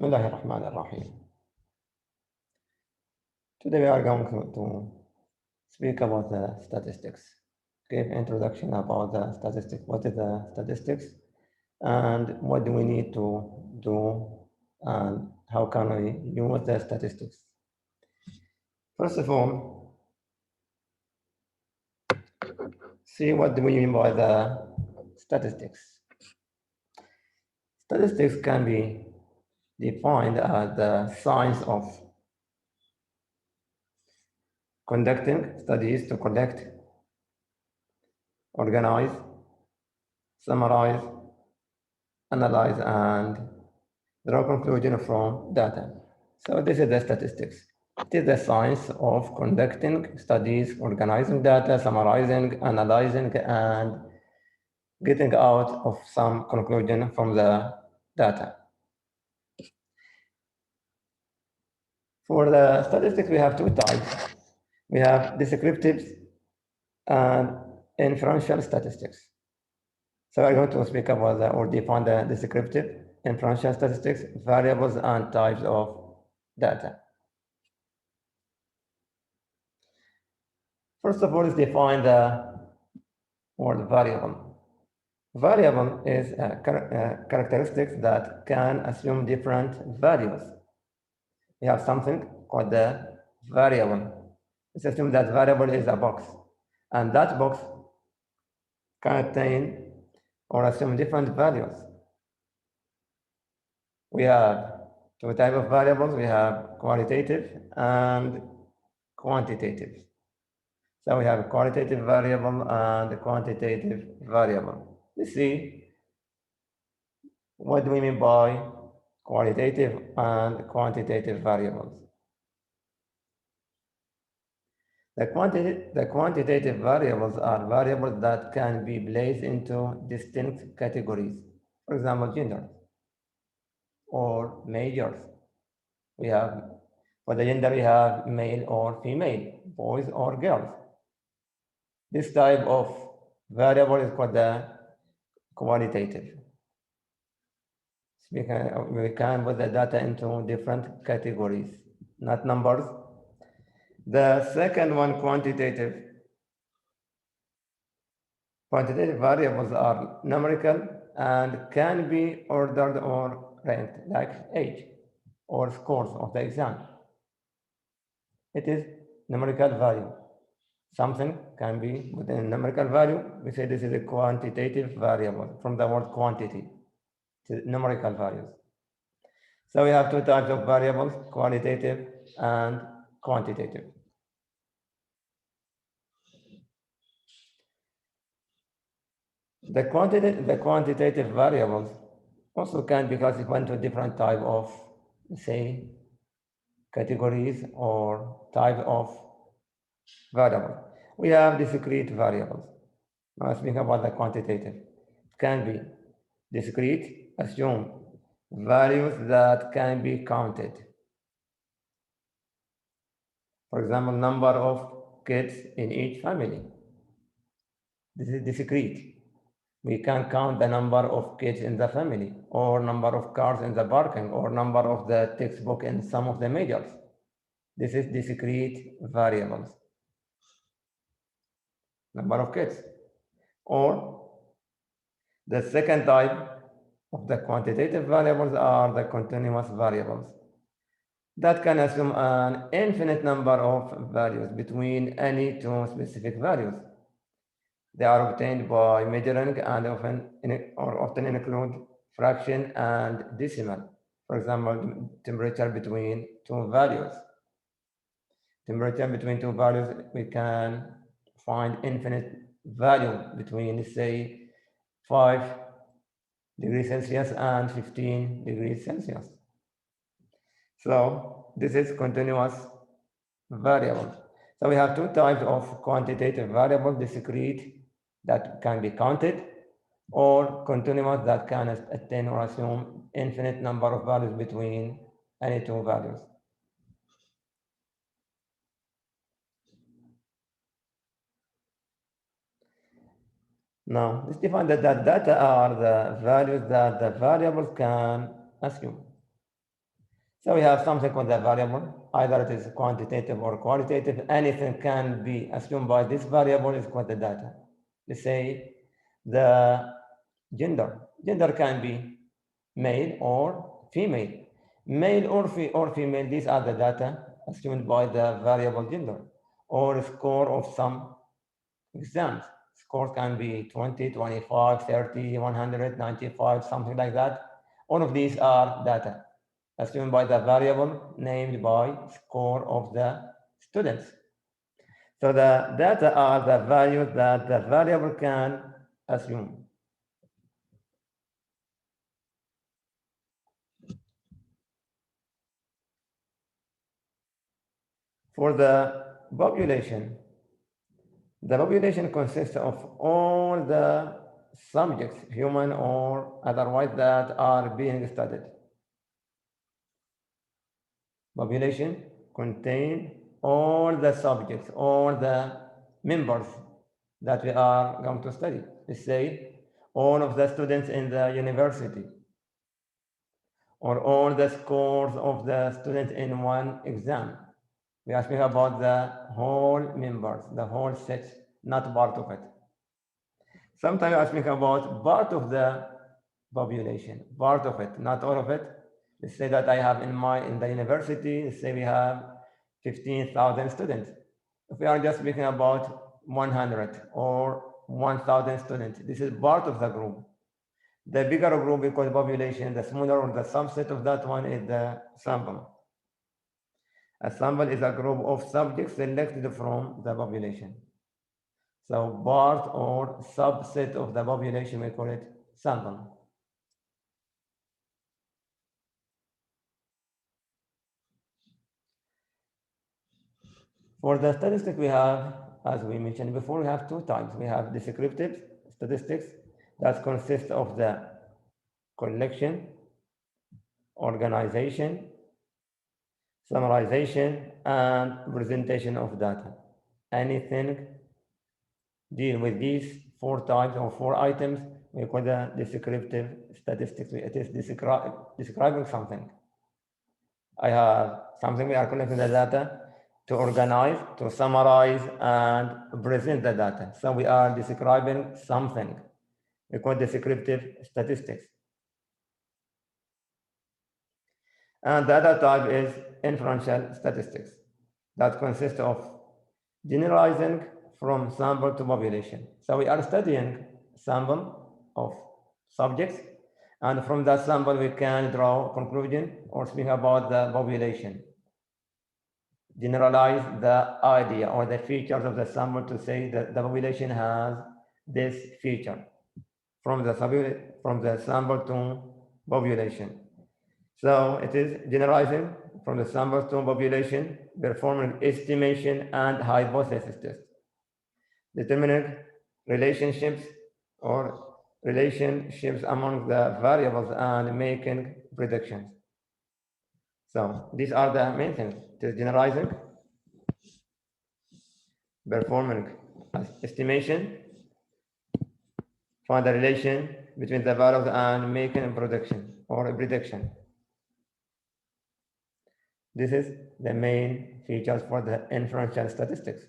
Bismillahirrahmanirrahim. Today we are going to speak about the statistics. Give introduction about the statistics. What is the statistics, and what do we need to do, and how can we use the statistics? First of all, see what do we mean by the statistics. Statistics can be defined as the science of conducting studies to collect, organize, summarize, analyze, and draw conclusion from data. So this is the statistics. It is the science of conducting studies, organizing data, summarizing, analyzing, and getting out of some conclusion from the data. For the statistics, we have two types. We have descriptive and inferential statistics. So I'm going to speak about or define the descriptive, inferential statistics, variables, and types of data. First of all, let's define the word variable. Variable is a characteristic that can assume different values. We have something called the variable. Let's assume that variable is a box, and that box contain or assume different values. We have two types of variables. We have qualitative and quantitative. So we have a qualitative variable and a quantitative variable. Let's see what do we mean by qualitative and quantitative variables. The quantitative variables are variables that can be placed into distinct categories. For example, gender or majors. We have, for the gender, we have male or female, boys or girls. This type of variable is called the qualitative. We can put the data into different categories, not numbers. The second one, quantitative. Quantitative variables are numerical and can be ordered or ranked, like age or scores of the exam. It is numerical value. Something can be within a numerical value. We say this is a quantitative variable from the word quantity, to numerical values. So we have two types of variables, qualitative and quantitative. The quantitative variables also can be classified into different type of, say, categories or type of variable. We have discrete variables. Now speaking about the quantitative. It can be discrete, assume values that can be counted. For example, number of kids in each family. This is discrete. We can count the number of kids in the family, or number of cars in the parking, or number of the textbook in some of the majors. This is discrete variables. Number of kids. Or the second type of the quantitative variables are the continuous variables that can assume an infinite number of values between any two specific values. They are obtained by measuring and often include fraction and decimal. For example, temperature between two values. Temperature between two values, we can find infinite value between, say, 5 degrees Celsius and 15 degrees Celsius. So this is continuous variable. So we have two types of quantitative variable, discrete that can be counted, or continuous that can attain or assume infinite number of values between any two values. Now, let's define that data are the values that the variables can assume. So we have something called the variable, either it is quantitative or qualitative. Anything can be assumed by this variable is called the data. Let's say the gender. Gender can be male or female. Male or female, these are the data assumed by the variable gender, or score of some exams. Score can be 20, 25, 30, 100, 95, something like that. All of these are data assumed by the variable named by score of the students. So the data are the values that the variable can assume. For the population consists of all the subjects, human or otherwise, that are being studied. Population contain all the subjects, all the members that we are going to study. Let's say all of the students in the university, or all the scores of the students in one exam. We are speaking about the whole members, the whole set, not part of it. Sometimes I speak about part of the population, part of it, not all of it. Let's say that I have in the university, let's say we have 15,000 students. If we are just speaking about 100 or 1,000 students, this is part of the group. The bigger group we call population, the smaller or the subset of that one is the sample. A sample is a group of subjects selected from the population. So part or subset of the population, we call it sample. For the statistics we have, as we mentioned before, we have two types. We have descriptive statistics that consist of the collection, organization, summarization, and presentation of data. Anything deal with these four types or four items, we call the descriptive statistics. It is describing something. I have something, we are collecting the data to organize, to summarize, and present the data. So we are describing something. We call descriptive statistics. And the other type is inferential statistics that consists of generalizing from sample to population. So we are studying sample of subjects, and from that sample we can draw conclusion or speak about the population. Generalize the idea or the features of the sample to say that the population has this feature from the sample to population. So it is generalizing from the sample to population, performing estimation and hypothesis test, determining relationships among the variables and making predictions. So these are the main things. It is generalizing, performing estimation, find the relation between the variables and making a prediction or a prediction. This is the main features for the inferential statistics.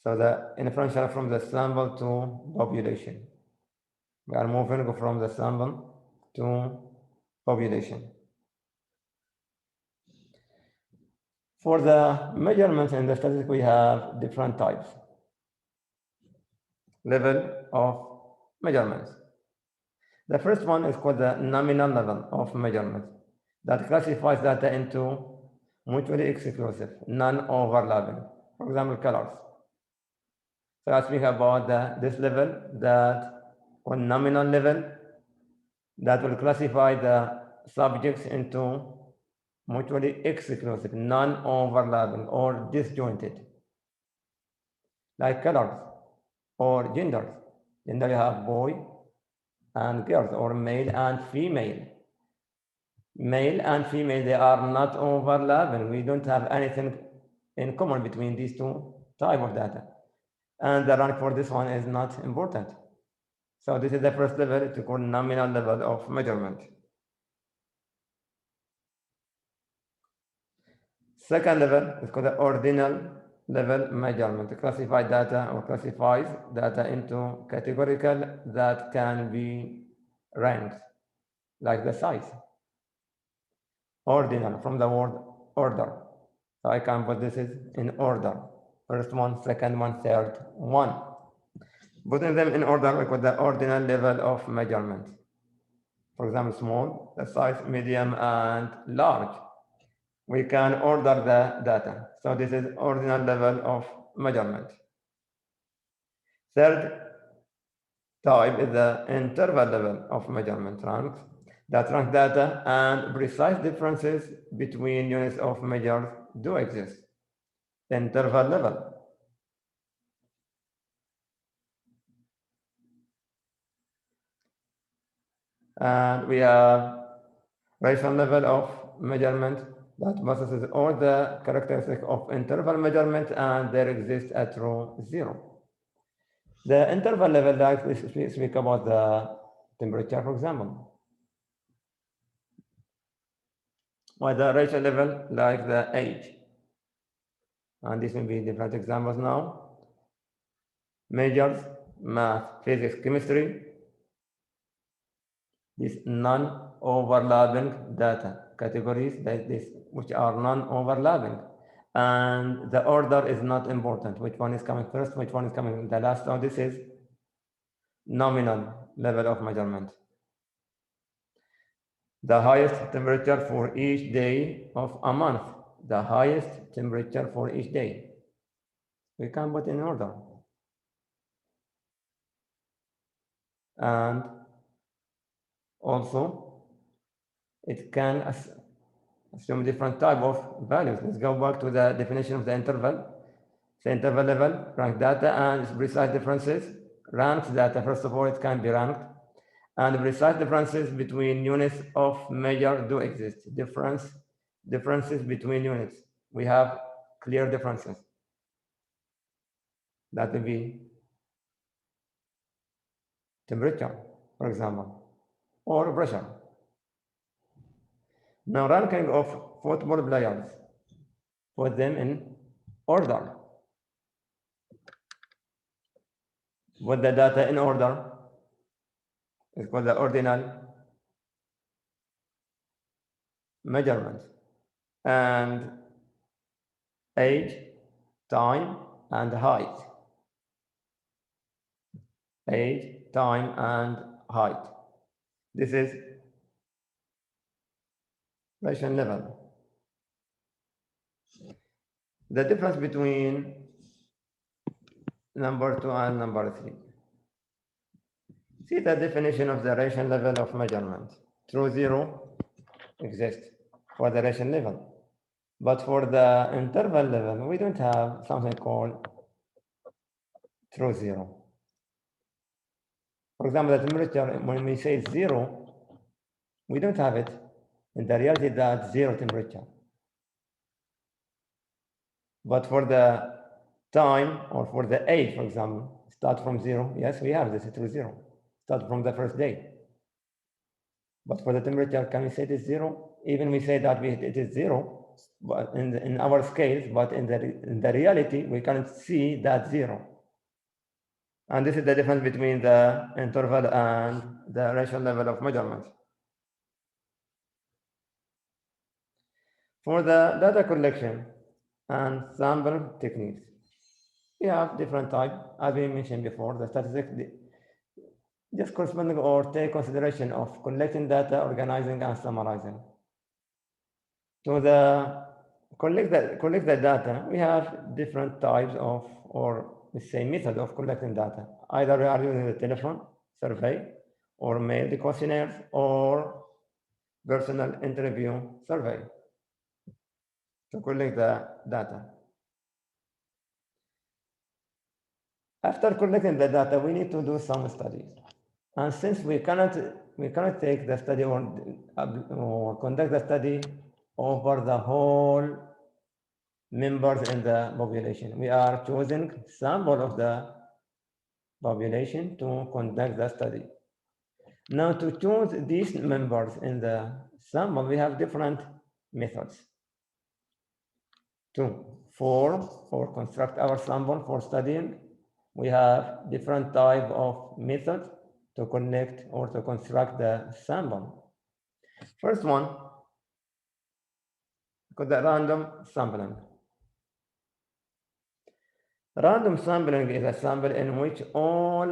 So the inferential from the sample to population. We are moving from the sample to population. For the measurements in the statistics, we have different types. Level of measurements. The first one is called the nominal level of measurement that classifies data into mutually exclusive, non-overlapping. For example, colors. So I speak about this level, that on nominal level, that will classify the subjects into mutually exclusive, non-overlapping or disjointed, like colors or genders. Gender, you have boy and girls, or male and female. Male and female, they are not overlapping. We don't have anything in common between these two types of data. And the rank for this one is not important. So this is the first level, it's called nominal level of measurement. Second level is called the ordinal level measurement. It classifies data or classifies data into categorical that can be ranked, like the size. Ordinal, from the word order. So I can put this in order. First one, second one, third one. Putting them in order, we call the ordinal level of measurement. For example, small, the size, medium, and large. We can order the data. So this is ordinal level of measurement. Third type is the interval level of measurement ranks that rank data and precise differences between units of measures do exist. Interval level. And we have rational level of measurement that possesses all the characteristics of interval measurement and there exists a true zero. The interval level, like we speak about the temperature, for example. Or the racial level, like the age. And this will be different examples now. Measures, math, physics, chemistry. These non-overlapping data categories, which are non-overlapping. And the order is not important. Which one is coming first, which one is coming the last. So this is nominal level of measurement. The highest temperature for each day of a month. The highest temperature for each day. We can put in order. And also, it can assume different type of values. Let's go back to the definition of the interval. The interval level, rank data and its precise differences. Ranked data, first of all, it can be ranked. And precise differences between units of measure do exist. Differences between units. We have clear differences. That will be temperature, for example, or pressure. Now, ranking of football players, put them in order. Put the data in order. It's called the ordinal measurement. And age, time, and height. Age, time, and height. This is racial level. The difference between number 2 and number 3. See the definition of the racial level of measurement. True zero exists for the racial level. But for the interval level, we don't have something called true zero. For example, the temperature, when we say zero, we don't have it. In the reality, that's zero temperature. But for the time or for the age, for example, start from zero. Yes, we have this true zero. Start from the first day. But for the temperature, can we say it is zero? Even we say that it is zero, but in our scales, but in the reality, we can't see that zero. And this is the difference between the interval and the racial level of measurement. For the data collection and sample techniques, we have different types, as we mentioned before. The statistics just corresponding or take consideration of collecting data, organizing, and summarizing. To the collect the data, we have different types of, or let's say, method of collecting data. Either we are using the telephone survey, or mail the questionnaires, or personal interview survey to collect the data. After collecting the data, we need to do some studies. And since we cannot take the study or conduct the study over the whole members in the population, we are choosing sample of the population to conduct the study. Now, to choose these members in the sample, we have different methods to form or construct our sample for studying. We have different type of methods to connect or to construct the sample. First one, called the random sampling. Random sampling is a sample in which all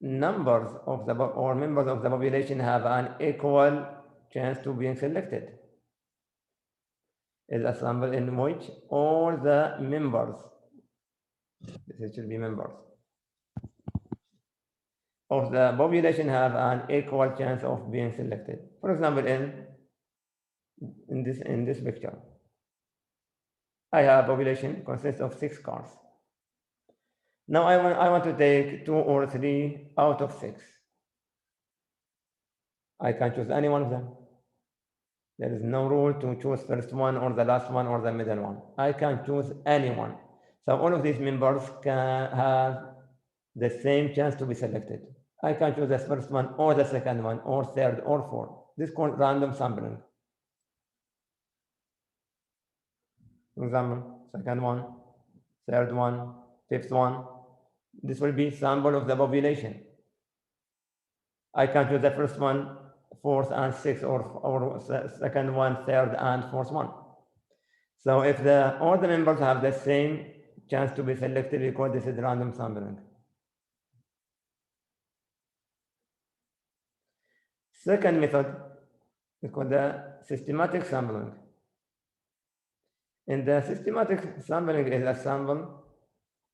numbers of the or members of the population have an equal chance to being selected. Is a sample in which all the members, this should be members, of the population have an equal chance of being selected. For example, in this picture, I have a population consists of 6 cars. Now I want to take 2 or 3 out of 6. I can choose any one of them. There is no rule to choose first one or the last one or the middle one. I can choose any one. So all of these members can have the same chance to be selected. I can choose the first one or the second one or third or fourth. This is called random sampling. For example, second one, third one, fifth one. This will be sample of the population. I can choose the first one, fourth and sixth, or second one, third and fourth one. So if all the members have the same chance to be selected, we call this is random sampling. Second method is called the systematic sampling. In the systematic sampling is a sample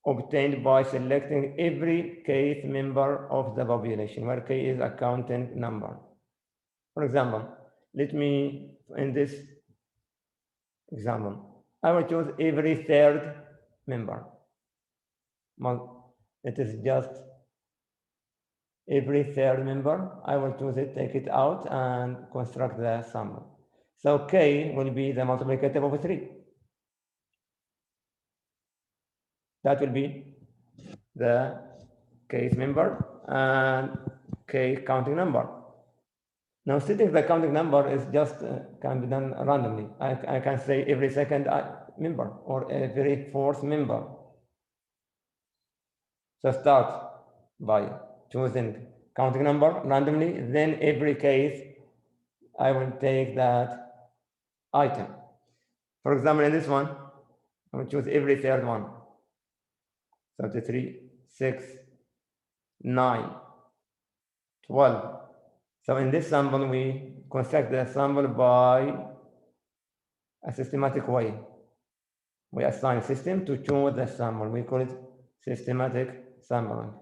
obtained by selecting every kth member of the population, where k is a counting number. For example, let me, in this example, I will choose every third member. Well, it is just every third member. I will choose it, take it out, and construct the sample. So k will be the multiplicative of 3. That will be the kth member and k counting number. Now, setting the counting number is just can be done randomly. I can say every second member or every fourth member. So start by choosing counting number randomly, then every case I will take that item. For example, in this one, I will choose every third one. 33, 6, 9, 12. So in this sample, we construct the sample by a systematic way. We assign a system to choose the sample. We call it systematic sampling.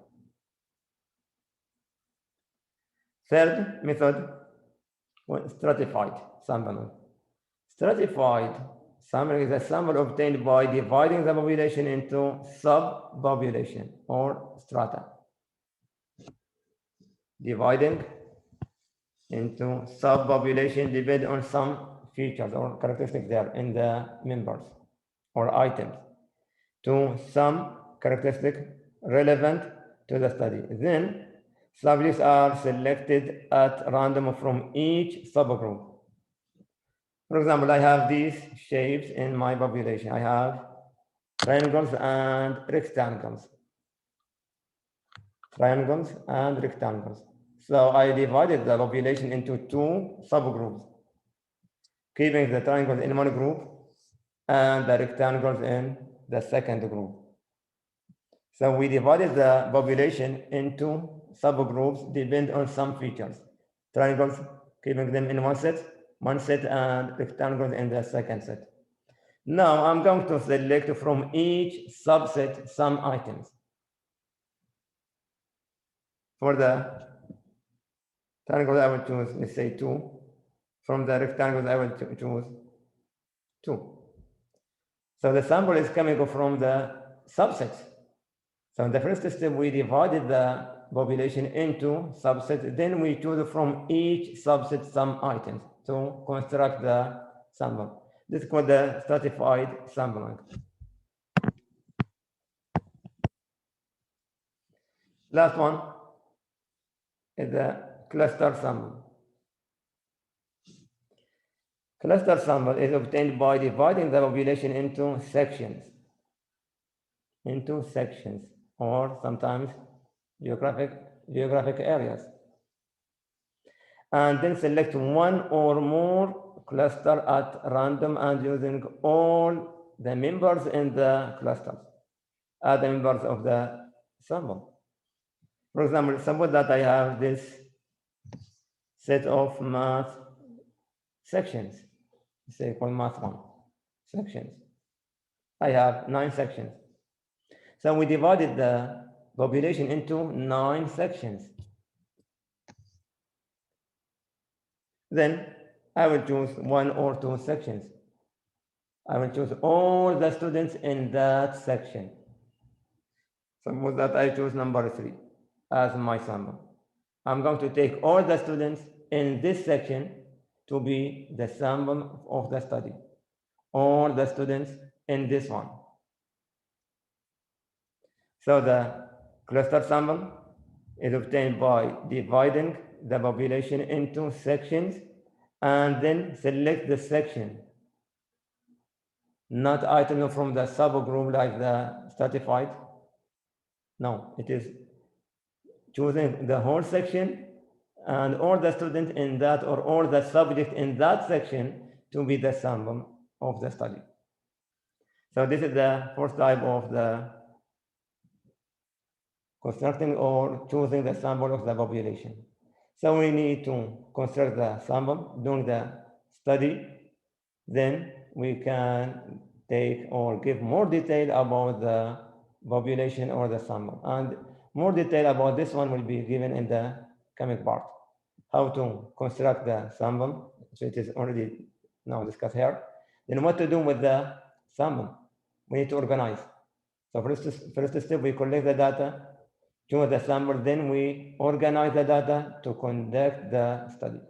Third method, stratified sampling. Stratified sampling is a sample obtained by dividing the population into subpopulation or strata. Dividing into subpopulation depend on some features or characteristics there in the members or items to some characteristic relevant to the study. Then subjects are selected at random from each subgroup. For example, I have these shapes in my population. I have triangles and rectangles. Triangles and rectangles. So I divided the population into 2 subgroups, keeping the triangles in one group and the rectangles in the second group. So we divided the population into subgroups depend on some features. Triangles, keeping them in one set, and rectangles in the second set. Now I'm going to select from each subset some items. For the triangles, I will choose, let's say 2. From the rectangles, I will choose 2. So the sample is coming from the subsets. So in the first step, we divided the population into subsets. Then we choose from each subset some items to construct the sample. This is called the stratified sampling. Last one is the cluster sample. Cluster sample is obtained by dividing the population into sections, or sometimes geographic areas, and then select one or more cluster at random and using all the members in the cluster as the members of the sample. For example, suppose that I have this set of math sections, say called math 1 sections. I have 9 sections. So we divided the population into 9 sections. Then I will choose 1 or 2 sections. I will choose all the students in that section. Suppose that I choose number 3 as my sample. I'm going to take all the students in this section to be the sample of the study. All the students in this one. So the cluster sample is obtained by dividing the population into sections and then select the section, not item from the subgroup like the stratified. No, it is choosing the whole section and all the students in that or all the subjects in that section to be the sample of the study. So this is the first type of the constructing or choosing the sample of the population. So we need to construct the sample during the study. Then we can take or give more detail about the population or the sample. And more detail about this one will be given in the coming part. How to construct the sample, so it is already now discussed here. Then what to do with the sample? We need to organize. So first step, we collect the data, choose the sample, then we organize the data to conduct the study.